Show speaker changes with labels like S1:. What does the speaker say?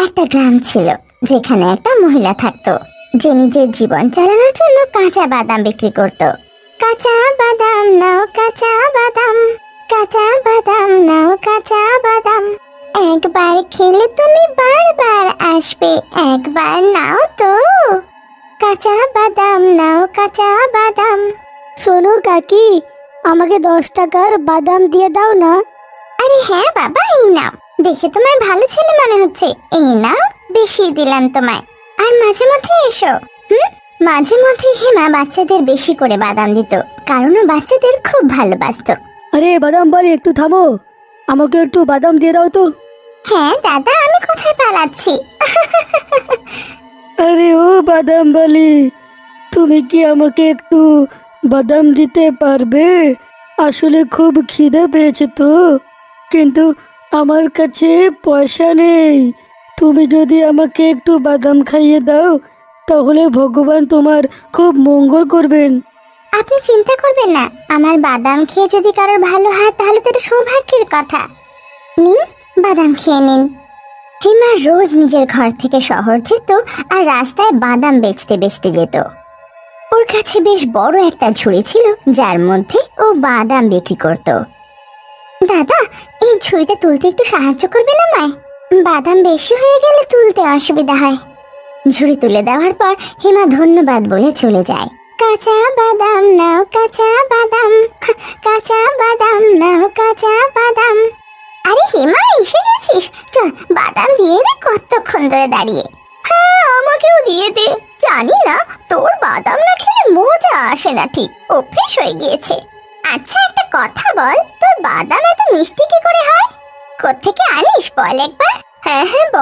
S1: একটা গ্রাম ছিল যেখানে একটা মহিলা থাকতো, যে নিজের জীবন চালানোর জন্য কাঁচা বাদাম বিক্রি করত। কাঁচা বাদাম নাও, কাঁচা বাদাম, কাঁচা বাদাম নাও, কাঁচা বাদাম। একবার খেলে তুমি বারবার আসবে, একবার নাও তো। কাঁচা বাদাম নাও, কাঁচা বাদাম।
S2: শোনো কাকি, আমাকে 10 টাকার বাদাম দিয়ে দাও না।
S1: আরে হ্যাঁ বাবা, এই নাও। দেখে তোমার ভালো ছেলে মনে হচ্ছে, এই নাও, বেশি দিলাম তোমায়। আর মাঝে মধ্যে এসো। মাঝে মধ্যে হেমা বাচ্চাদের বেশি করে বাদাম দিত, কারণ ও বাচ্চাদের খুব ভালোবাসতো।
S2: আরে বাদাম বালি, একটু থামো, আমাকে একটু বাদাম দিয়ে দাও তো।
S1: হ্যাঁ দাদা, আমি কোথায় পালাচ্ছি?
S2: আরে ও বাদাম বালি, তুমি কি আমাকে একটু বাদাম দিতে পারবে? আসলে খুব খিদে পেয়েছে তো, কিন্তু আমার কাছে পয়সা নেই। তুমি যদি আমাকে একটু বাদাম খাইয়ে দাও, তাহলে ভগবান তোমার খুব মঙ্গল করবেন।
S1: আপনি চিন্তা করবেন না, আমার বাদাম খেয়ে যদি কারোর ভালো হয় তাহলে তো এটা সৌভাগ্যের কথা। নিন, বাদাম খেয়ে নিন। হেমা রোজ নিজের ঘর থেকে শহর যেত আর রাস্তায় বাদাম বেচতে বেচতে যেত। ওর কাছে বেশ বড় একটা ঝুড়ি ছিল, যার মধ্যে ও বাদাম বিক্রি করত। দাদা, এই ঝুড়িটা তুলতে একটু সাহায্য করবেন আমায়? বাদাম বেশি হয়ে গেলে তুলতে অসুবিধা হয়। ঝুড়ি তুলে দেওয়ার পর হেমা ধন্যবাদ বলে চলে যায়। কাঁচা বাদাম নাও, কাঁচা বাদাম, কাঁচা বাদাম নাও, কাঁচা বাদাম। আরে হেমা, এসে গেছিস? চল বাদাম দিয়ে দে, কতক্ষণ ধরে দাঁড়িয়ে। হ্যাঁ, আমাকেও দিয়ে দে। জানি না, তোর বাদাম না খেলে মজা আসে না, ঠিক অভ্যেস হয়ে গিয়েছে। আচ্ছা একটা কথা বল, তোর বাদাম এত মিষ্টি কি করে হয়? কোত্থেকে আনিস বল একবার। হ্যাঁ হ্যাঁ বল।